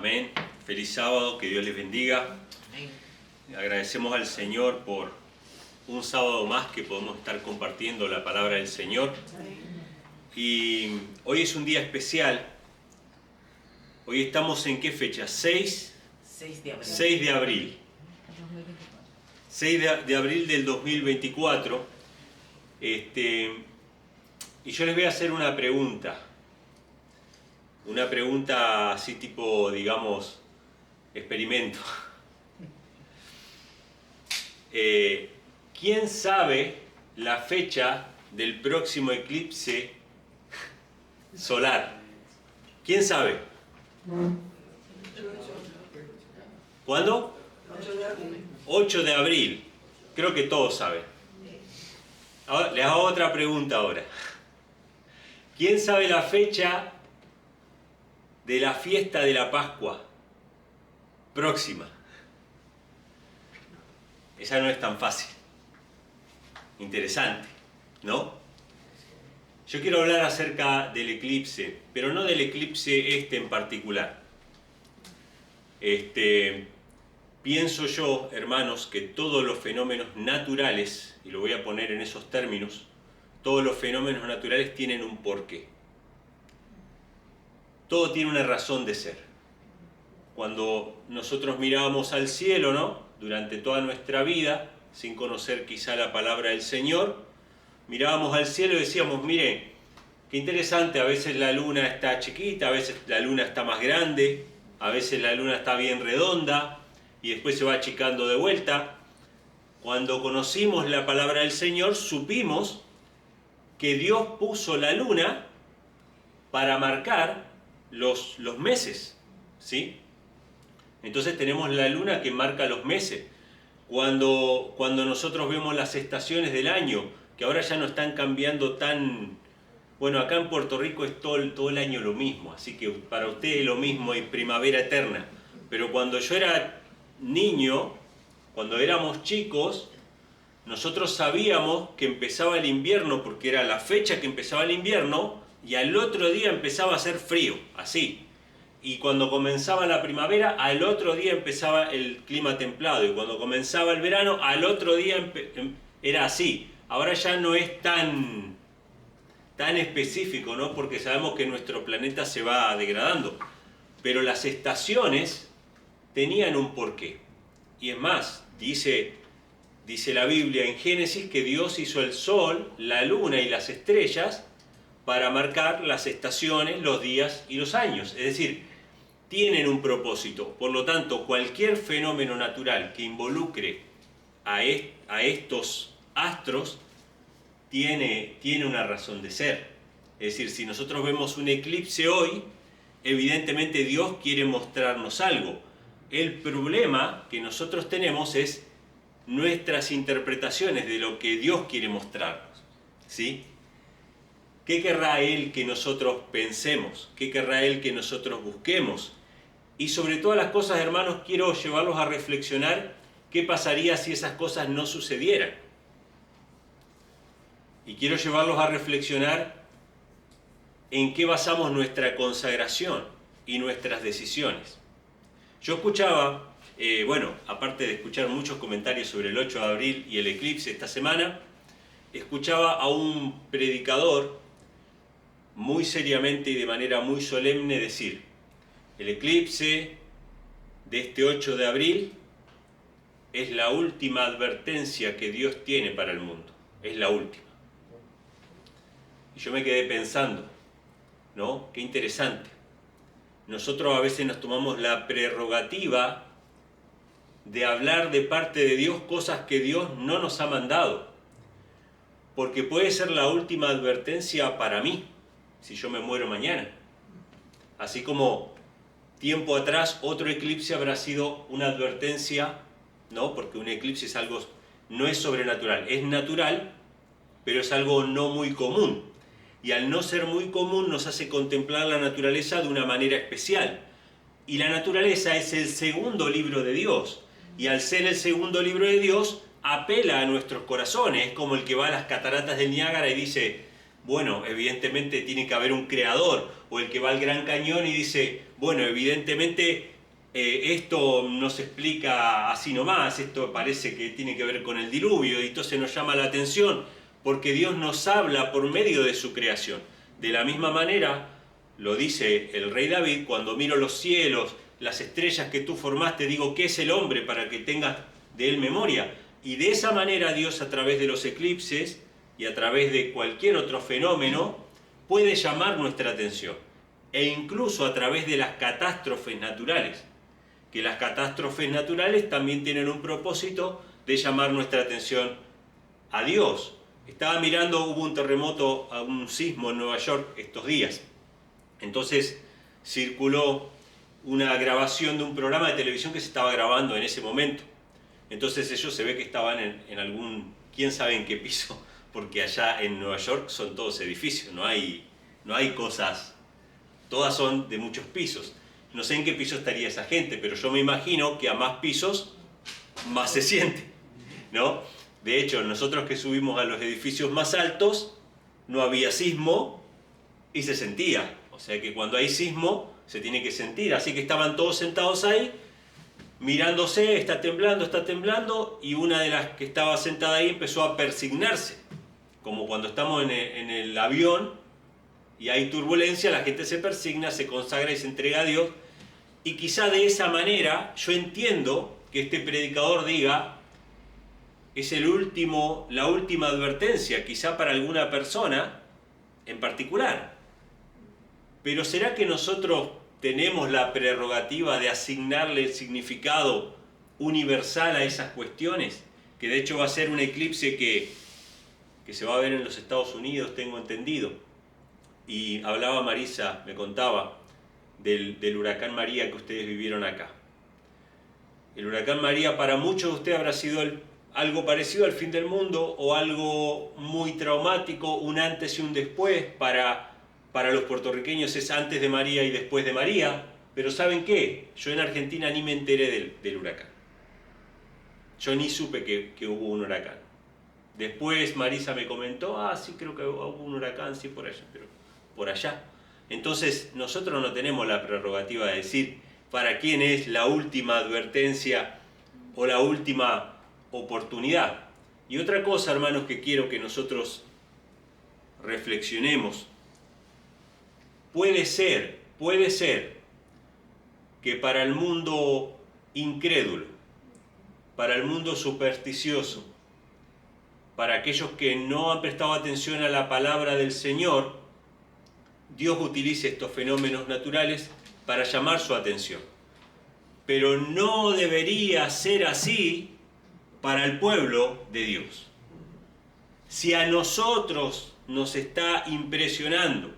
Amén. Feliz sábado, que Dios les bendiga. Amén. Agradecemos al Señor por un sábado más que podemos estar compartiendo la palabra del Señor. Y hoy es un día especial. Hoy estamos en ¿qué fecha? 6 de abril. 6 de abril. 6 de abril del 2024. Y yo les voy a hacer una pregunta. Una pregunta así tipo, digamos, experimento. ¿Quién sabe la fecha del próximo eclipse solar? ¿Quién sabe? ¿Cuándo? 8 de abril. Creo que todos saben. Ahora, les hago otra pregunta ahora. ¿Quién sabe la fecha de la fiesta de la Pascua próxima? Esa no es tan fácil. Interesante, ¿no? Yo quiero hablar acerca del eclipse, pero no del eclipse en particular. Pienso yo, hermanos, que todos los fenómenos naturales, y lo voy a poner en esos términos, todos los fenómenos naturales tienen un porqué. Todo tiene una razón de ser. Cuando nosotros mirábamos al cielo, ¿no?, durante toda nuestra vida, sin conocer quizá la palabra del Señor, mirábamos al cielo y decíamos, miren, qué interesante, a veces la luna está chiquita, a veces la luna está más grande, a veces la luna está bien redonda y después se va achicando de vuelta. Cuando conocimos la palabra del Señor, supimos que Dios puso la luna para marcar los meses, ¿sí? Entonces tenemos la luna que marca los meses. Cuando nosotros vemos las estaciones del año, que ahora ya no están cambiando tan... Bueno, acá en Puerto Rico es todo el año lo mismo, así que para ustedes es lo mismo, hay primavera eterna. Pero cuando yo era niño, cuando éramos chicos, nosotros sabíamos que empezaba el invierno, porque era la fecha que empezaba el invierno, y al otro día empezaba a hacer frío, así. Y cuando comenzaba la primavera, al otro día empezaba el clima templado. Y cuando comenzaba el verano, al otro día era así. Ahora ya no es tan específico, ¿no? Porque sabemos que nuestro planeta se va degradando. Pero las estaciones tenían un porqué. Y es más, dice la Biblia en Génesis que Dios hizo el sol, la luna y las estrellas para marcar las estaciones, los días y los años. Es decir, tienen un propósito. Por lo tanto, cualquier fenómeno natural que involucre a estos astros tiene una razón de ser. Es decir, si nosotros vemos un eclipse hoy, evidentemente Dios quiere mostrarnos algo. El problema que nosotros tenemos es nuestras interpretaciones de lo que Dios quiere mostrarnos, ¿sí? ¿Qué querrá Él que nosotros pensemos? ¿Qué querrá Él que nosotros busquemos? Y sobre todas las cosas, hermanos, quiero llevarlos a reflexionar qué pasaría si esas cosas no sucedieran. Y quiero llevarlos a reflexionar en qué basamos nuestra consagración y nuestras decisiones. Yo escuchaba, aparte de escuchar muchos comentarios sobre el 8 de abril y el eclipse esta semana, escuchaba a un predicador muy seriamente y de manera muy solemne decir: el eclipse de este 8 de abril es la última advertencia que Dios tiene para el mundo, es la última. Y yo me quedé pensando, ¿no? Qué interesante. Nosotros a veces nos tomamos la prerrogativa de hablar de parte de Dios cosas que Dios no nos ha mandado, porque puede ser la última advertencia para mí, si yo me muero mañana. Así como tiempo atrás otro eclipse habrá sido una advertencia, ¿no? Porque un eclipse es algo, no es sobrenatural, es natural, pero es algo no muy común. Y al no ser muy común nos hace contemplar la naturaleza de una manera especial. Y la naturaleza es el segundo libro de Dios. Y al ser el segundo libro de Dios, apela a nuestros corazones. Es como el que va a las cataratas del Niágara y dice, bueno, evidentemente tiene que haber un creador. O el que va al Gran Cañón y dice, bueno, evidentemente esto no se explica así nomás, esto parece que tiene que ver con el diluvio, y entonces nos llama la atención, porque Dios nos habla por medio de su creación. De la misma manera, lo dice el rey David: cuando miro los cielos, las estrellas que tú formaste, digo, ¿qué es el hombre para que tengas de él memoria? Y de esa manera Dios, a través de los eclipses y a través de cualquier otro fenómeno, puede llamar nuestra atención. E incluso a través de las catástrofes naturales, que las catástrofes naturales también tienen un propósito de llamar nuestra atención a Dios. Estaba mirando, hubo un terremoto, un sismo en Nueva York estos días. Entonces circuló una grabación de un programa de televisión que se estaba grabando en ese momento. Entonces ellos se ve que estaban en algún, quién sabe en qué piso, porque allá en Nueva York son todos edificios, no hay cosas, todas son de muchos pisos. No sé en qué piso estaría esa gente, pero yo me imagino que a más pisos, más se siente, ¿no? De hecho, nosotros que subimos a los edificios más altos, no había sismo y se sentía. O sea que cuando hay sismo, se tiene que sentir. Así que estaban todos sentados ahí, mirándose, está temblando, y una de las que estaba sentada ahí empezó a persignarse. Como cuando estamos en el avión y hay turbulencia, la gente se persigna, se consagra y se entrega a Dios. Y quizá de esa manera yo entiendo que este predicador diga, es la última advertencia, quizá para alguna persona en particular. Pero ¿será que nosotros tenemos la prerrogativa de asignarle el significado universal a esas cuestiones? Que de hecho va a ser un eclipse que se va a ver en los Estados Unidos, tengo entendido. Y hablaba Marisa, me contaba, del huracán María que ustedes vivieron acá. El huracán María para muchos de ustedes habrá sido algo parecido al fin del mundo, o algo muy traumático, un antes y un después. Para los puertorriqueños es antes de María y después de María. Pero ¿saben qué? Yo en Argentina ni me enteré del huracán. Yo ni supe que hubo un huracán. Después Marisa me comentó, sí, creo que hubo un huracán, sí, por allá, pero por allá. Entonces nosotros no tenemos la prerrogativa de decir para quién es la última advertencia o la última oportunidad. Y otra cosa, hermanos, que quiero que nosotros reflexionemos: puede ser que para el mundo incrédulo, para el mundo supersticioso, para aquellos que no han prestado atención a la palabra del Señor, Dios utilice estos fenómenos naturales para llamar su atención. Pero no debería ser así para el pueblo de Dios. Si a nosotros nos está impresionando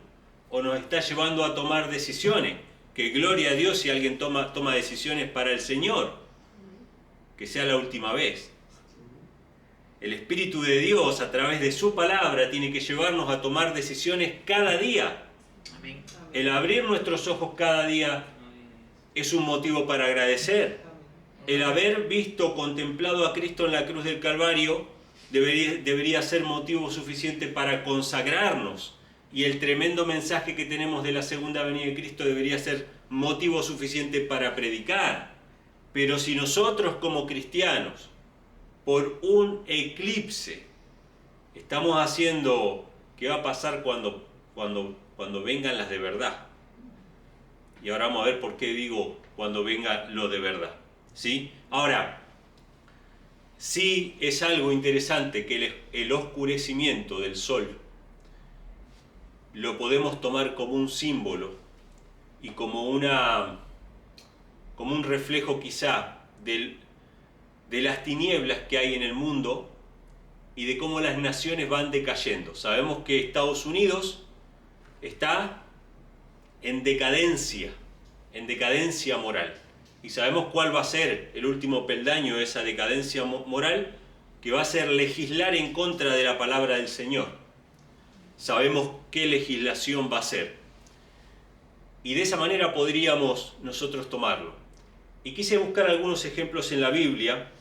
o nos está llevando a tomar decisiones, que gloria a Dios si alguien toma decisiones para el Señor, que sea la última vez. El Espíritu de Dios, a través de su palabra, tiene que llevarnos a tomar decisiones cada día. Amén. El abrir nuestros ojos cada día es un motivo para agradecer. El haber visto, contemplado a Cristo en la cruz del Calvario, debería ser motivo suficiente para consagrarnos. Y el tremendo mensaje que tenemos de la segunda venida de Cristo debería ser motivo suficiente para predicar. Pero si nosotros como cristianos, por un eclipse, estamos haciendo qué va a pasar cuando vengan las de verdad. Y ahora vamos a ver por qué digo cuando venga lo de verdad, ¿sí? Ahora, sí es algo interesante que el oscurecimiento del sol lo podemos tomar como un símbolo y como un reflejo quizá de las tinieblas que hay en el mundo y de cómo las naciones van decayendo. Sabemos que Estados Unidos está en decadencia moral. Y sabemos cuál va a ser el último peldaño de esa decadencia moral, que va a ser legislar en contra de la palabra del Señor. Sabemos qué legislación va a ser. Y de esa manera podríamos nosotros tomarlo. Y quise buscar algunos ejemplos en la Biblia.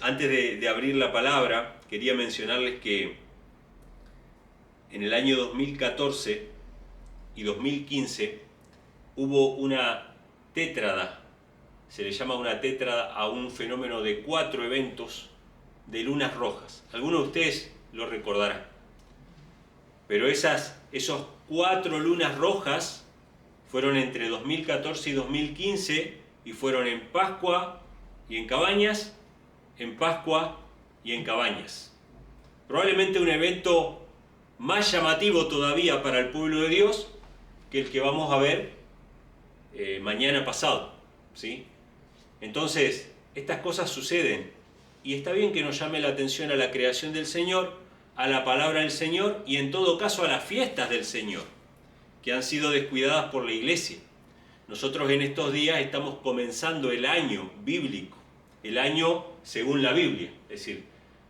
Antes de abrir la palabra, quería mencionarles que en el año 2014 y 2015 hubo una tétrada se le llama una tétrada a un fenómeno de 4 eventos de lunas rojas. Algunos de ustedes lo recordarán. Pero esos 4 lunas rojas fueron entre 2014 y 2015 y fueron en Pascua y en Cabañas, en Pascua y en Cabañas. Probablemente un evento más llamativo todavía para el pueblo de Dios que el que vamos a ver mañana pasado, ¿sí? Entonces, estas cosas suceden y está bien que nos llame la atención a la creación del Señor, a la palabra del Señor y en todo caso a las fiestas del Señor, que han sido descuidadas por la iglesia. Nosotros en estos días estamos comenzando el año bíblico, el año según la Biblia. Es decir,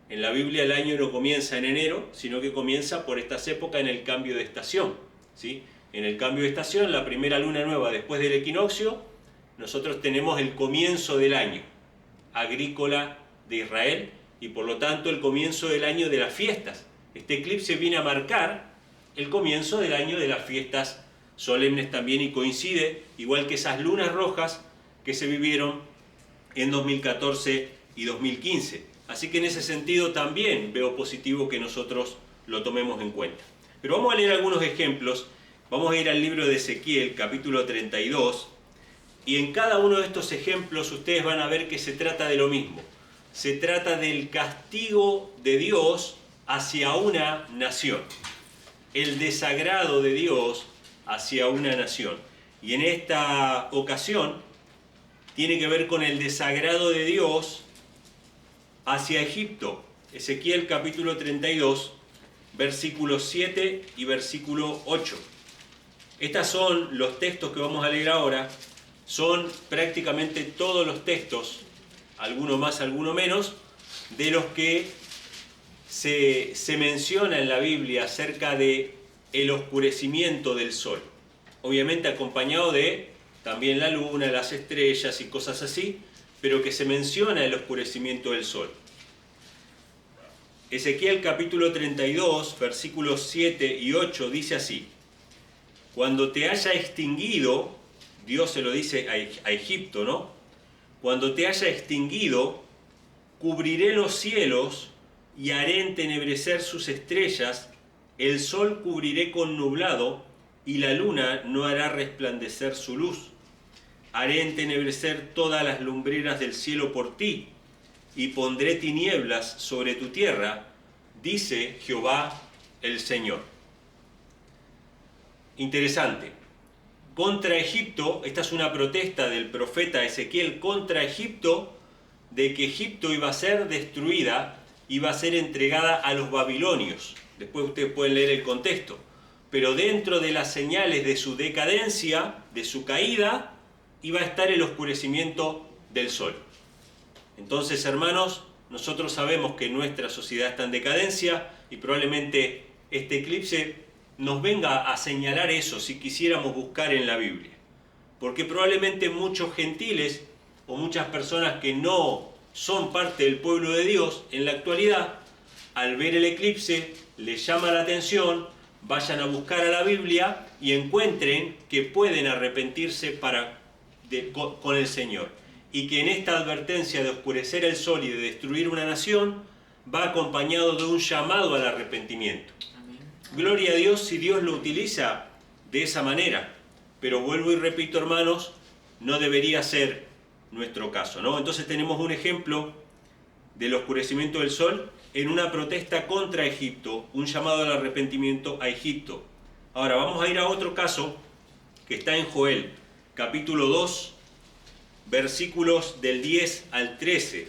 en la Biblia el año no comienza en enero, sino que comienza por estas épocas en el cambio de estación, ¿sí? En el cambio de estación, la primera luna nueva después del equinoccio, nosotros tenemos el comienzo del año agrícola de Israel y por lo tanto el comienzo del año de las fiestas. Este eclipse viene a marcar el comienzo del año de las fiestas solemnes también y coincide, igual que esas lunas rojas que se vivieron en 2014 y 2015. Así que en ese sentido también veo positivo que nosotros lo tomemos en cuenta. Pero vamos a leer algunos ejemplos. Vamos a ir al libro de Ezequiel, capítulo 32, y en cada uno de estos ejemplos ustedes van a ver que se trata de lo mismo. Se trata del castigo de Dios hacia una nación. El desagrado de Dios hacia una nación. Y en esta ocasión tiene que ver con el desagrado de Dios hacia Egipto. Ezequiel capítulo 32, versículos 7 y versículo 8. Estos son los textos que vamos a leer ahora. Son prácticamente todos los textos, alguno más, alguno menos, de los que se menciona en la Biblia acerca de el oscurecimiento del sol. Obviamente acompañado de también la luna, las estrellas y cosas así, pero que se menciona el oscurecimiento del sol. Ezequiel capítulo 32, versículos 7 y 8 dice así: Cuando te haya extinguido, Dios se lo dice a Egipto, ¿no? Cuando te haya extinguido, cubriré los cielos y haré entenebrecer sus estrellas, el sol cubriré con nublado y la luna no hará resplandecer su luz. Haré entenebrecer todas las lumbreras del cielo por ti y pondré tinieblas sobre tu tierra, dice Jehová el Señor. Interesante. Contra Egipto, esta es una protesta del profeta Ezequiel contra Egipto, de que Egipto iba a ser destruida, iba a ser entregada a los babilonios. Después ustedes pueden leer el contexto. Pero dentro de las señales de su decadencia, de su caída, iba a estar el oscurecimiento del sol. Entonces, hermanos, nosotros sabemos que nuestra sociedad está en decadencia y probablemente este eclipse nos venga a señalar eso si quisiéramos buscar en la Biblia. Porque probablemente muchos gentiles o muchas personas que no son parte del pueblo de Dios en la actualidad, al ver el eclipse, les llama la atención, vayan a buscar a la Biblia y encuentren que pueden arrepentirse con el Señor. Y que en esta advertencia de oscurecer el sol y de destruir una nación, va acompañado de un llamado al arrepentimiento. Gloria a Dios si Dios lo utiliza de esa manera, pero vuelvo y repito, hermanos, no debería ser nuestro caso, ¿no? Entonces tenemos un ejemplo del oscurecimiento del sol en una protesta contra Egipto, un llamado al arrepentimiento a Egipto. Ahora vamos a ir a otro caso que está en Joel, capítulo 2, versículos del 10 al 13.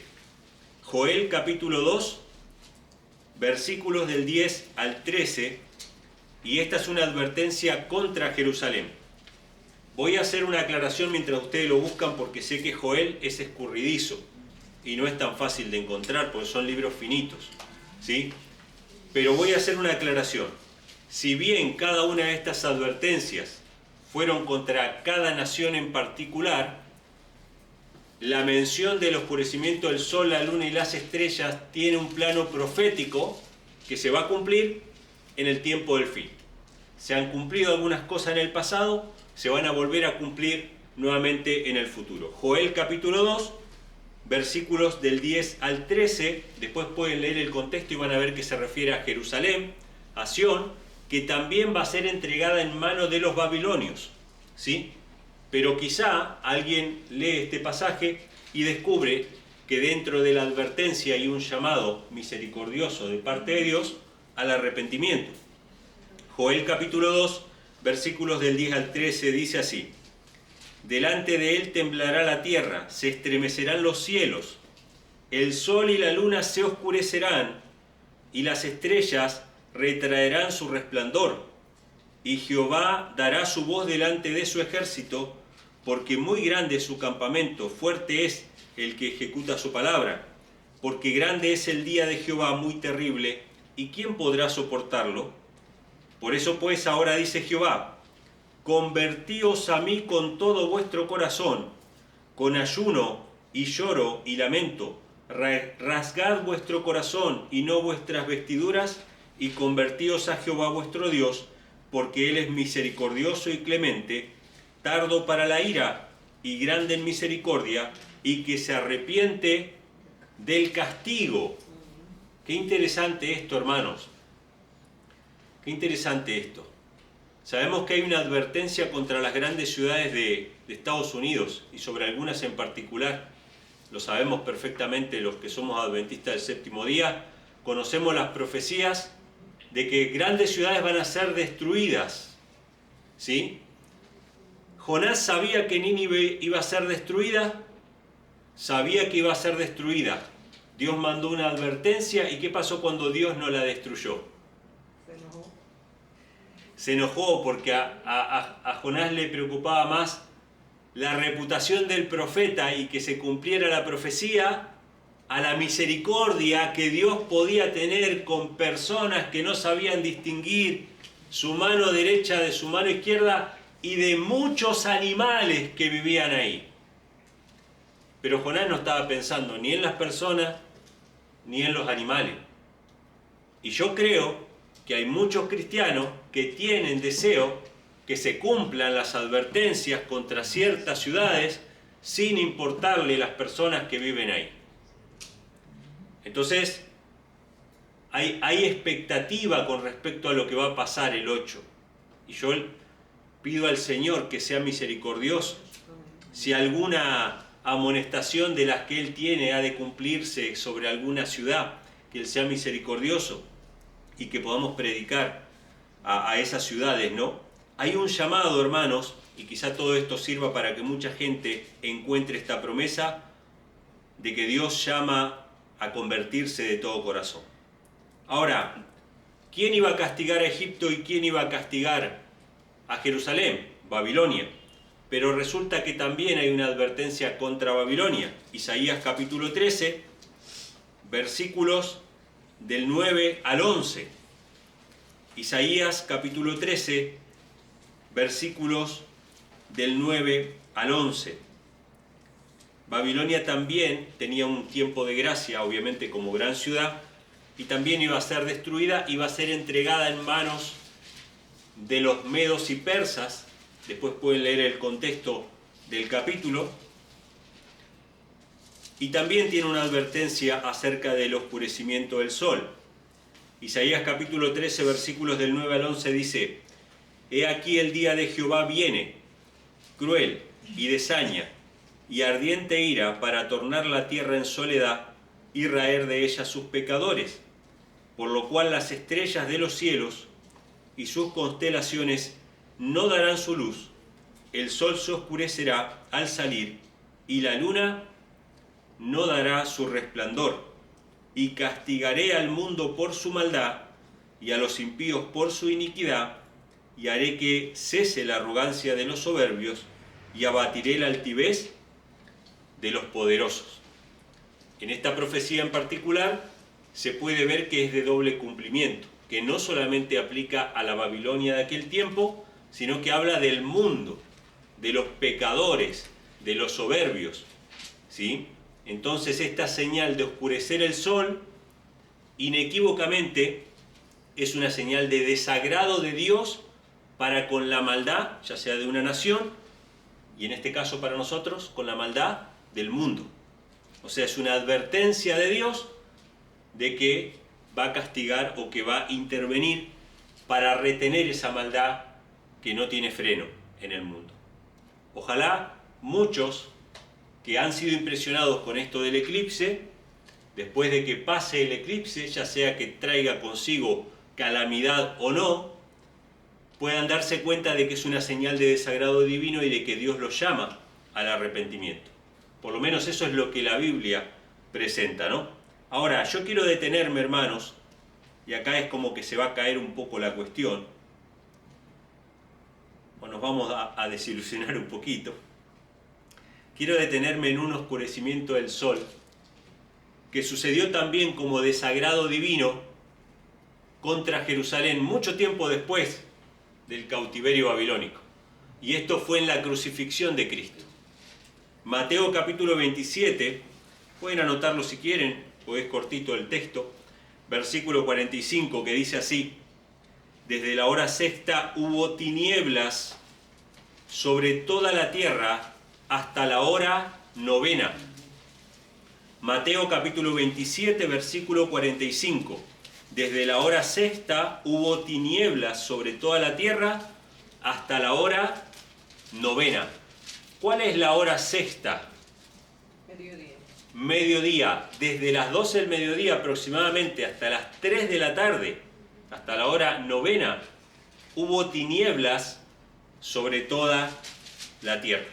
Joel capítulo 2, versículos del 10 al 13. Y esta es una advertencia contra Jerusalén. Voy a hacer una aclaración mientras ustedes lo buscan porque sé que Joel es escurridizo y no es tan fácil de encontrar porque son libros finitos, ¿sí? Pero voy a hacer una aclaración. Si bien cada una de estas advertencias fueron contra cada nación en particular, la mención del oscurecimiento del sol, la luna y las estrellas tiene un plano profético que se va a cumplir en el tiempo del fin. Se han cumplido algunas cosas en el pasado, se van a volver a cumplir nuevamente en el futuro. Joel capítulo 2, versículos del 10 al 13, después pueden leer el contexto y van a ver que se refiere a Jerusalén, a Sión, que también va a ser entregada en manos de los babilonios, ¿sí? Pero quizá alguien lee este pasaje y descubre que dentro de la advertencia hay un llamado misericordioso de parte de Dios al arrepentimiento. Joel capítulo 2, versículos del 10 al 13 dice así: delante de él temblará la tierra, se estremecerán los cielos, el sol y la luna se oscurecerán, y las estrellas retraerán su resplandor, y Jehová dará su voz delante de su ejército, porque muy grande es su campamento, fuerte es el que ejecuta su palabra, porque grande es el día de Jehová, muy terrible, ¿y quién podrá soportarlo? Por eso pues ahora dice Jehová: convertíos a mí con todo vuestro corazón, con ayuno y lloro y lamento, rasgad vuestro corazón y no vuestras vestiduras, y convertíos a Jehová vuestro Dios, porque Él es misericordioso y clemente, tardo para la ira y grande en misericordia, y que se arrepiente del castigo. Qué interesante esto, hermanos. Qué interesante esto. Sabemos que hay una advertencia contra las grandes ciudades de Estados Unidos, y sobre algunas en particular. Lo sabemos perfectamente los que somos adventistas del séptimo día. Conocemos las profecías de que grandes ciudades van a ser destruidas, ¿sí? Jonás sabía que Nínive iba a ser destruida, sabía que iba a ser destruida. Dios mandó una advertencia, ¿y qué pasó cuando Dios no la destruyó? Se enojó porque a Jonás le preocupaba más la reputación del profeta y que se cumpliera la profecía, a la misericordia que Dios podía tener con personas que no sabían distinguir su mano derecha de su mano izquierda, y de muchos animales que vivían ahí. Pero Jonás no estaba pensando ni en las personas ni en los animales. Y yo creo que hay muchos cristianos que tienen deseo que se cumplan las advertencias contra ciertas ciudades sin importarle las personas que viven ahí. Entonces, hay expectativa con respecto a lo que va a pasar el 8. Y yo pido al Señor que sea misericordioso. Si alguna amonestación de las que Él tiene ha de cumplirse sobre alguna ciudad, que Él sea misericordioso y que podamos predicar a esas ciudades, ¿no? Hay un llamado, hermanos, y quizá todo esto sirva para que mucha gente encuentre esta promesa de que Dios llama a convertirse de todo corazón. Ahora, ¿quién iba a castigar a Egipto y quién iba a castigar a Jerusalén? Babilonia. Pero resulta que también hay una advertencia contra Babilonia. Isaías capítulo 13, versículos del 9 al 11. Isaías capítulo 13, versículos del 9 al 11. Babilonia también tenía un tiempo de gracia, obviamente como gran ciudad, y también iba a ser destruida, iba a ser entregada en manos de los medos y persas. Después pueden leer el contexto del capítulo. Y también tiene una advertencia acerca del oscurecimiento del sol. Isaías capítulo 13, versículos del 9 al 11 dice: He aquí el día de Jehová viene, cruel y de saña, y ardiente ira, para tornar la tierra en soledad y raer de ella sus pecadores, por lo cual las estrellas de los cielos y sus constelaciones no darán su luz, el sol se oscurecerá al salir, y la luna no dará su resplandor, y castigaré al mundo por su maldad, y a los impíos por su iniquidad, y haré que cese la arrogancia de los soberbios, y abatiré la altivez de los poderosos. En esta profecía en particular se puede ver que es de doble cumplimiento, que no solamente aplica a la Babilonia de aquel tiempo, sino que habla del mundo, de los pecadores, de los soberbios, ¿sí? Entonces esta señal de oscurecer el sol, inequívocamente, es una señal de desagrado de Dios para con la maldad, ya sea de una nación, y en este caso para nosotros, con la maldad del mundo. O sea, es una advertencia de Dios de que va a castigar o que va a intervenir para retener esa maldad que no tiene freno en el mundo. Ojalá muchos que han sido impresionados con esto del eclipse, después de que pase el eclipse, ya sea que traiga consigo calamidad o no, puedan darse cuenta de que es una señal de desagrado divino y de que Dios los llama al arrepentimiento. Por lo menos eso es lo que la Biblia presenta, ¿no? Ahora, yo quiero detenerme, hermanos, y acá es como que se va a caer un poco la cuestión, o nos vamos a desilusionar un poquito. Quiero detenerme en un oscurecimiento del sol, que sucedió también como desagrado divino contra Jerusalén mucho tiempo después del cautiverio babilónico. Y esto fue en la crucifixión de Cristo. Mateo capítulo 27, pueden anotarlo si quieren, porque es cortito el texto, versículo 45, que dice así: desde la hora sexta hubo tinieblas sobre toda la tierra hasta la hora novena. Mateo capítulo 27, versículo 45. Desde la hora sexta hubo tinieblas sobre toda la tierra hasta la hora novena. ¿Cuál es la hora sexta? Mediodía. Mediodía. Desde las 12 del mediodía aproximadamente hasta las 3 de la tarde, hasta la hora novena, hubo tinieblas sobre toda la tierra.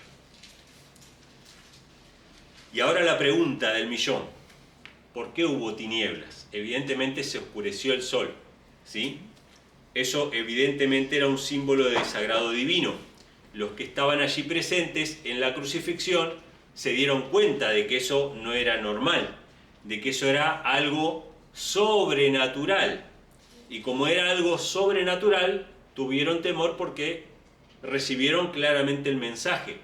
Y ahora la pregunta del millón: ¿por qué hubo tinieblas? Evidentemente se oscureció el sol, ¿sí? Eso evidentemente era un símbolo de desagrado divino. Los que estaban allí presentes en la crucifixión se dieron cuenta de que eso no era normal, de que eso era algo sobrenatural. Y como era algo sobrenatural, tuvieron temor porque recibieron claramente el mensaje.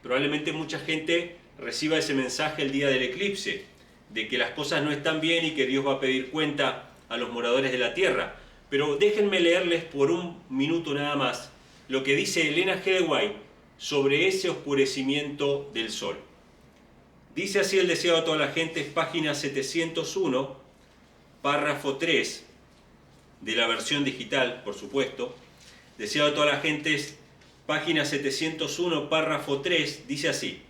Probablemente mucha gente reciba ese mensaje el día del eclipse, de que las cosas no están bien y que Dios va a pedir cuenta a los moradores de la tierra. Pero déjenme leerles por un minuto nada más lo que dice Elena G. de White sobre ese oscurecimiento del sol. Dice así el deseo a toda la gente, es página 701, párrafo 3, de la versión digital, por supuesto. Deseo a toda la gente es página 701, párrafo 3, dice así: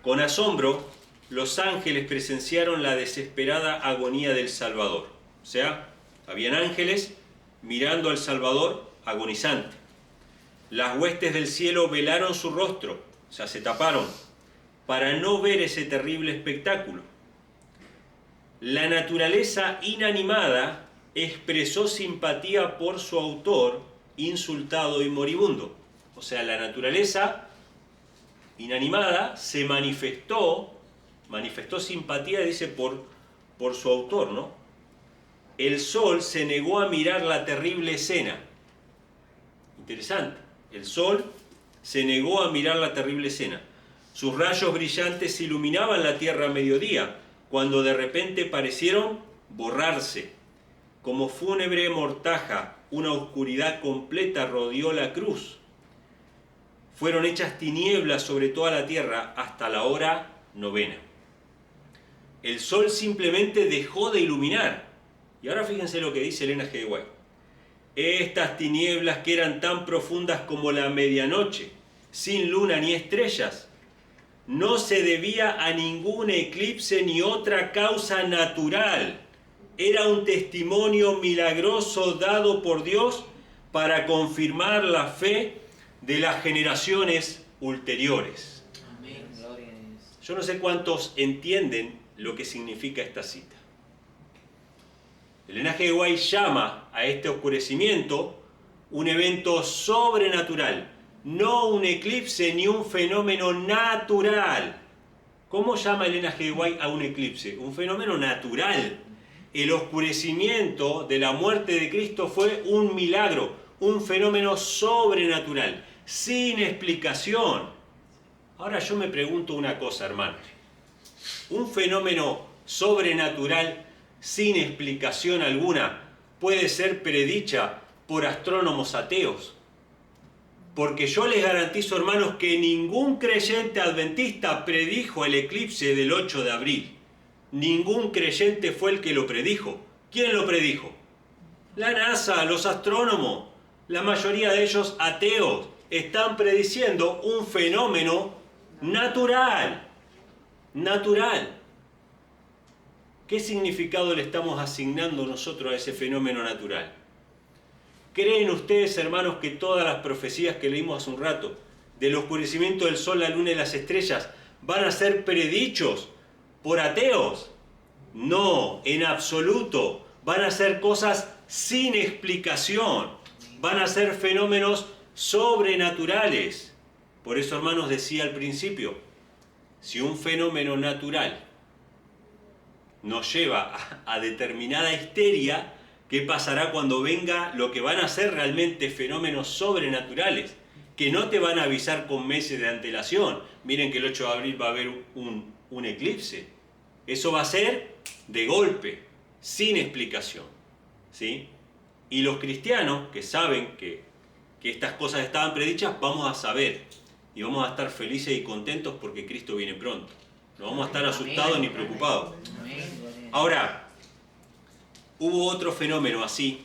con asombro, los ángeles presenciaron la desesperada agonía del Salvador. O sea, habían ángeles mirando al Salvador agonizante. Las huestes del cielo velaron su rostro, o sea, se taparon, para no ver ese terrible espectáculo. La naturaleza inanimada expresó simpatía por su autor, insultado y moribundo. O sea, la naturaleza inanimada se manifestó simpatía, dice, por su autor, ¿no? El sol se negó a mirar la terrible escena. Interesante. El sol se negó a mirar la terrible escena. Sus rayos brillantes iluminaban la tierra a mediodía, cuando de repente parecieron borrarse. Como fúnebre mortaja, una oscuridad completa rodeó la cruz. Fueron hechas tinieblas sobre toda la tierra hasta la hora novena. El sol simplemente dejó de iluminar. Y ahora fíjense lo que dice Elena G. de White. Estas tinieblas, que eran tan profundas como la medianoche, sin luna ni estrellas, no se debía a ningún eclipse ni otra causa natural. Era un testimonio milagroso dado por Dios para confirmar la fe de las generaciones ulteriores. Amén. Gloria a Dios. Yo no sé cuántos entienden lo que significa esta cita. Elena G. de White llama a este oscurecimiento un evento sobrenatural, no un eclipse ni un fenómeno natural. ¿Cómo llama Elena G. de White a un eclipse? Un fenómeno natural. El oscurecimiento de la muerte de Cristo fue un milagro, un fenómeno sobrenatural, sin explicación. Ahora yo me pregunto una cosa, hermanos. ¿Un fenómeno sobrenatural sin explicación alguna puede ser predicha por astrónomos ateos? Porque yo les garantizo, hermanos, que ningún creyente adventista predijo el eclipse del 8 de abril. Ningún creyente fue el que lo predijo. ¿Quién lo predijo? La NASA, los astrónomos, la mayoría de ellos ateos, están prediciendo un fenómeno natural. Natural. ¿Qué significado le estamos asignando nosotros a ese fenómeno natural? ¿Creen ustedes, hermanos, que todas las profecías que leímos hace un rato, del oscurecimiento del sol, la luna y las estrellas, van a ser predichos por ateos? No, en absoluto. Van a ser cosas sin explicación. Van a ser fenómenos sobrenaturales. Por eso, hermanos, decía al principio, si un fenómeno natural nos lleva a determinada histeria, ¿qué pasará cuando venga lo que van a ser realmente fenómenos sobrenaturales? Que no te van a avisar con meses de antelación. Miren que el 8 de abril va a haber un eclipse. Eso va a ser de golpe, sin explicación, ¿sí? Y los cristianos que saben que estas cosas estaban predichas, vamos a saber y vamos a estar felices y contentos porque Cristo viene pronto. No vamos a estar asustados ni preocupados. Ahora, hubo otro fenómeno así,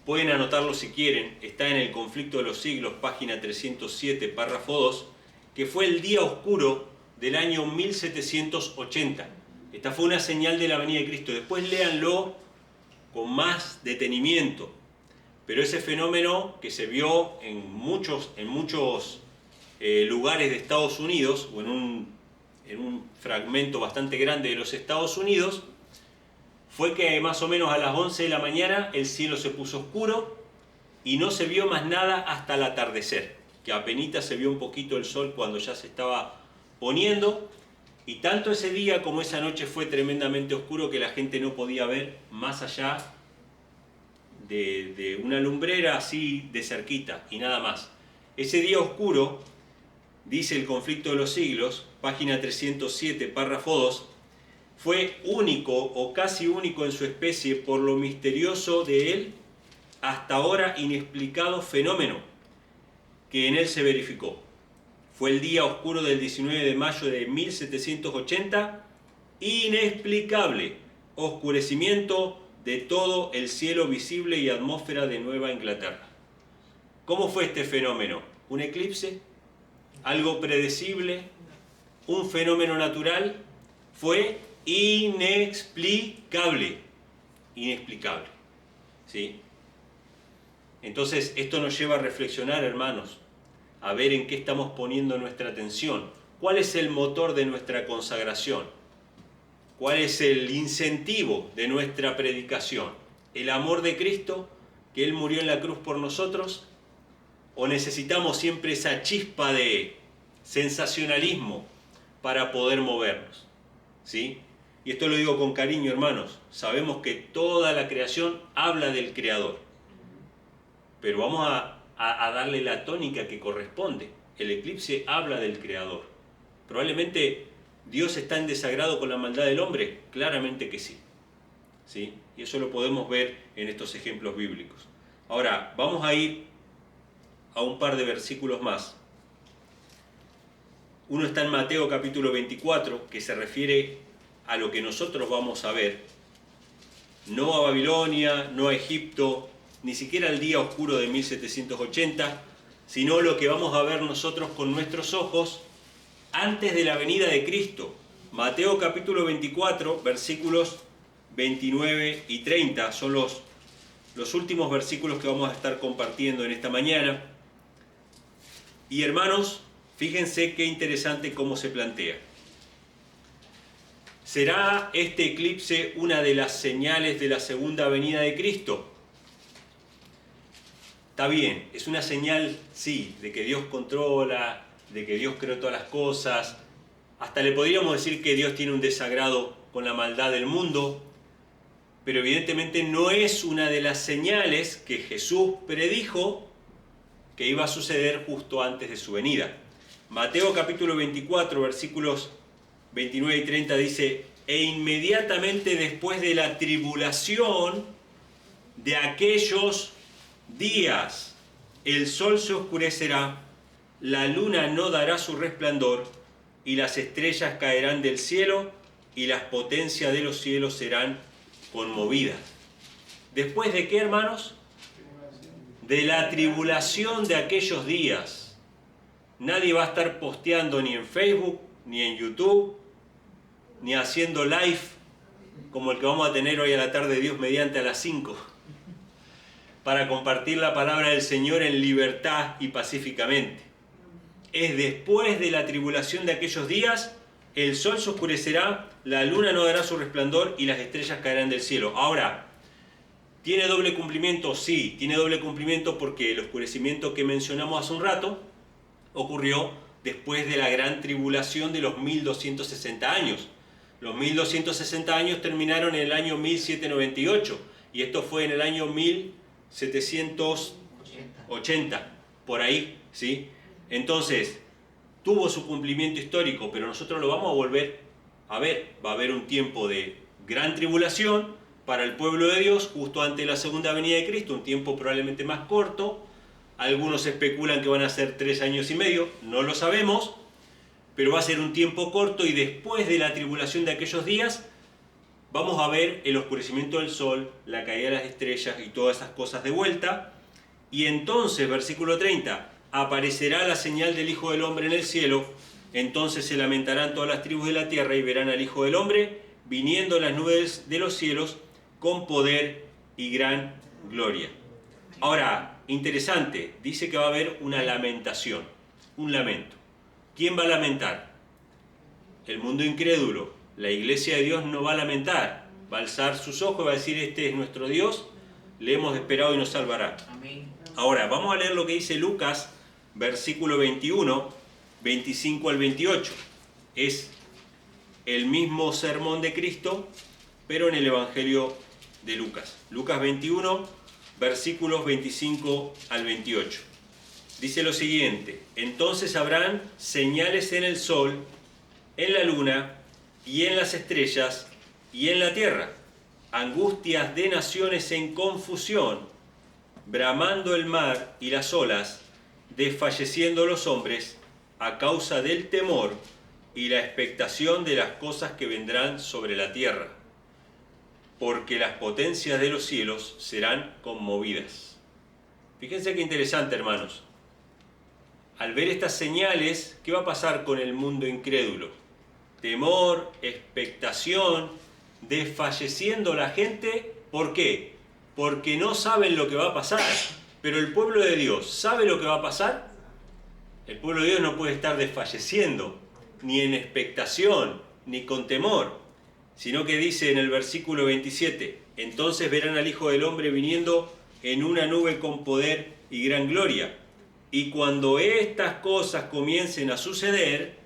pueden anotarlo si quieren, está en el Conflicto de los Siglos, página 307, párrafo 2, que fue el día oscuro del año 1780. Esta fue una señal de la venida de Cristo. Después léanlo con más detenimiento. Pero ese fenómeno que se vio en muchos lugares de Estados Unidos, o en un fragmento bastante grande de los Estados Unidos, fue que más o menos a las 11 de la mañana el cielo se puso oscuro y no se vio más nada hasta el atardecer, que apenas se vio un poquito el sol cuando ya se estaba poniendo, y tanto ese día como esa noche fue tremendamente oscuro que la gente no podía ver más allá de una lumbrera así de cerquita y nada más. Ese día oscuro, dice el Conflicto de los Siglos, página 307, párrafo 2, fue único o casi único en su especie por lo misterioso de él, hasta ahora inexplicado fenómeno que en él se verificó. Fue el día oscuro del 19 de mayo de 1780, inexplicable oscurecimiento de todo el cielo visible y atmósfera de Nueva Inglaterra. ¿Cómo fue este fenómeno? ¿Un eclipse? ¿Algo predecible? ¿Un fenómeno natural? Fue inexplicable. Inexplicable. ¿Sí? Entonces, esto nos lleva a reflexionar, hermanos, a ver en qué estamos poniendo nuestra atención. ¿Cuál es el motor de nuestra consagración? ¿Cuál es el incentivo de nuestra predicación? ¿El amor de Cristo, que Él murió en la cruz por nosotros? ¿O necesitamos siempre esa chispa de sensacionalismo para poder movernos? ¿Sí? Y esto lo digo con cariño, hermanos. Sabemos que toda la creación habla del Creador. Pero vamos a darle la tónica que corresponde. El eclipse habla del Creador. Probablemente Dios está en desagrado con la maldad del hombre. Claramente que sí. ¿Sí? Y eso lo podemos ver en estos ejemplos bíblicos. Ahora, vamos a ir a un par de versículos más. Uno está en Mateo capítulo 24, que se refiere a lo que nosotros vamos a ver. No a Babilonia, no a Egipto, ni siquiera al día oscuro de 1780, sino lo que vamos a ver nosotros con nuestros ojos antes de la venida de Cristo. Mateo capítulo 24, versículos 29 y 30, son los últimos versículos que vamos a estar compartiendo en esta mañana. Y hermanos, fíjense qué interesante cómo se plantea. ¿Será este eclipse una de las señales de la segunda venida de Cristo? Está bien, es una señal, sí, de que Dios controla, de que Dios creó todas las cosas. Hasta le podríamos decir que Dios tiene un desagrado con la maldad del mundo, pero evidentemente no es una de las señales que Jesús predijo que iba a suceder justo antes de su venida. Mateo capítulo 24, versículos 29 y 30 dice: e inmediatamente después de la tribulación de aquellos días. el sol se oscurecerá, la luna no dará su resplandor, y las estrellas caerán del cielo, y las potencias de los cielos serán conmovidas. ¿Después de qué, hermanos? De la tribulación de aquellos días. Nadie va a estar posteando ni en Facebook, ni en YouTube, ni haciendo live, como el que vamos a tener hoy a la tarde, Dios mediante, a las 5, para compartir la palabra del Señor en libertad y pacíficamente. Es después de la tribulación de aquellos días, el sol se oscurecerá, la luna no dará su resplandor y las estrellas caerán del cielo. Ahora, ¿tiene doble cumplimiento? Sí, tiene doble cumplimiento porque el oscurecimiento que mencionamos hace un rato ocurrió después de la gran tribulación de los 1260 años. Los 1260 años terminaron en el año 1798 y esto fue en el año 1780, por ahí, ¿sí? Entonces, tuvo su cumplimiento histórico, pero nosotros lo vamos a volver a ver. Va a haber un tiempo de gran tribulación para el pueblo de Dios justo antes de la segunda venida de Cristo, un tiempo probablemente más corto. Algunos especulan que van a ser 3 años y medio, no lo sabemos, pero va a ser un tiempo corto y después de la tribulación de aquellos días vamos a ver el oscurecimiento del sol, la caída de las estrellas y todas esas cosas de vuelta. Y entonces, versículo 30, aparecerá la señal del Hijo del Hombre en el cielo, entonces se lamentarán todas las tribus de la tierra y verán al Hijo del Hombre viniendo en las nubes de los cielos con poder y gran gloria. Ahora, interesante, dice que va a haber una lamentación, un lamento. ¿Quién va a lamentar? El mundo incrédulo. La iglesia de Dios no va a lamentar, va a alzar sus ojos y va a decir: este es nuestro Dios, le hemos esperado y nos salvará. Amén. Ahora, vamos a leer lo que dice Lucas, versículo 21, 25 al 28. Es el mismo sermón de Cristo, pero en el Evangelio de Lucas. Lucas 21, versículos 25 al 28. Dice lo siguiente: entonces habrán señales en el sol, en la luna y en las estrellas y en la tierra, angustias de naciones en confusión, bramando el mar y las olas, desfalleciendo los hombres a causa del temor y la expectación de las cosas que vendrán sobre la tierra, porque las potencias de los cielos serán conmovidas. Fíjense qué interesante, hermanos. Al ver estas señales, ¿qué va a pasar con el mundo incrédulo? Temor, expectación, desfalleciendo la gente. ¿Por qué? Porque no saben lo que va a pasar. Pero el pueblo de Dios, ¿sabe lo que va a pasar? El pueblo de Dios no puede estar desfalleciendo, ni en expectación, ni con temor, sino que dice en el versículo 27, entonces verán al Hijo del Hombre viniendo en una nube con poder y gran gloria. Y cuando estas cosas comiencen a suceder,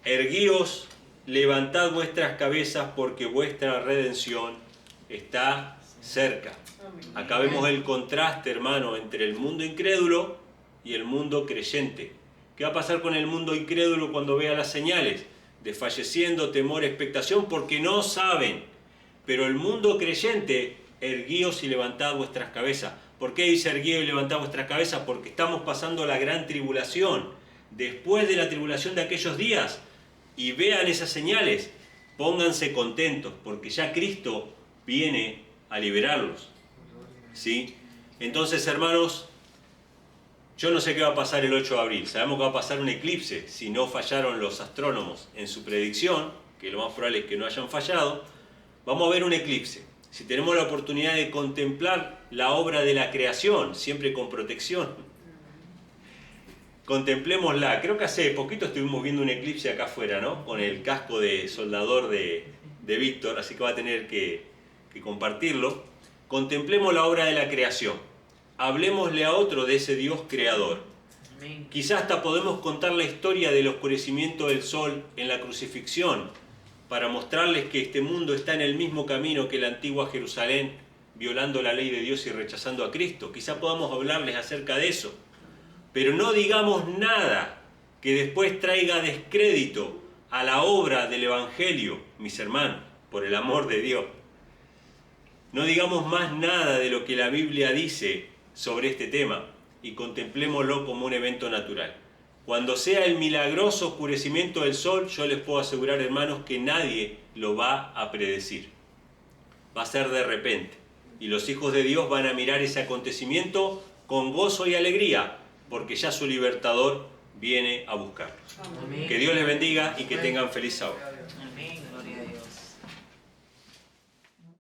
erguíos, levantad vuestras cabezas, porque vuestra redención está cerca. Acá vemos el contraste, hermano, entre el mundo incrédulo y el mundo creyente. ¿Qué va a pasar con el mundo incrédulo cuando vea las señales? Desfalleciendo, temor, expectación, porque no saben. Pero el mundo creyente, erguíos y levantad vuestras cabezas. ¿Por qué dice erguíos y levantad vuestras cabezas? Porque estamos pasando la gran tribulación. Después de la tribulación de aquellos días, y vean esas señales, pónganse contentos, porque ya Cristo viene a liberarlos. ¿Sí? Entonces, hermanos, yo no sé qué va a pasar el 8 de abril. Sabemos que va a pasar un eclipse, si no fallaron los astrónomos en su predicción, que lo más probable es que no hayan fallado. Vamos a ver un eclipse. Si tenemos la oportunidad de contemplar la obra de la creación, siempre con protección, contemplémosla. Creo que hace poquito estuvimos viendo un eclipse acá afuera, ¿no? Con el casco de soldador de Víctor, así que va a tener que compartirlo. Contemplemos la obra de la creación. Hablemosle a otro de ese Dios creador. Amén. Quizás hasta podemos contar la historia del oscurecimiento del sol en la crucifixión, para mostrarles que este mundo está en el mismo camino que la antigua Jerusalén, violando la ley de Dios y rechazando a Cristo. Quizás podamos hablarles acerca de eso. Pero no digamos nada que después traiga descrédito a la obra del Evangelio, mis hermanos, por el amor de Dios. No digamos más nada de lo que la Biblia dice sobre este tema y contemplémoslo como un evento natural. Cuando sea el milagroso oscurecimiento del sol, yo les puedo asegurar, hermanos, que nadie lo va a predecir. Va a ser de repente. Y los hijos de Dios van a mirar ese acontecimiento con gozo y alegría, porque ya su libertador viene a buscarlos. Amén. Que Dios les bendiga y que tengan feliz sábado.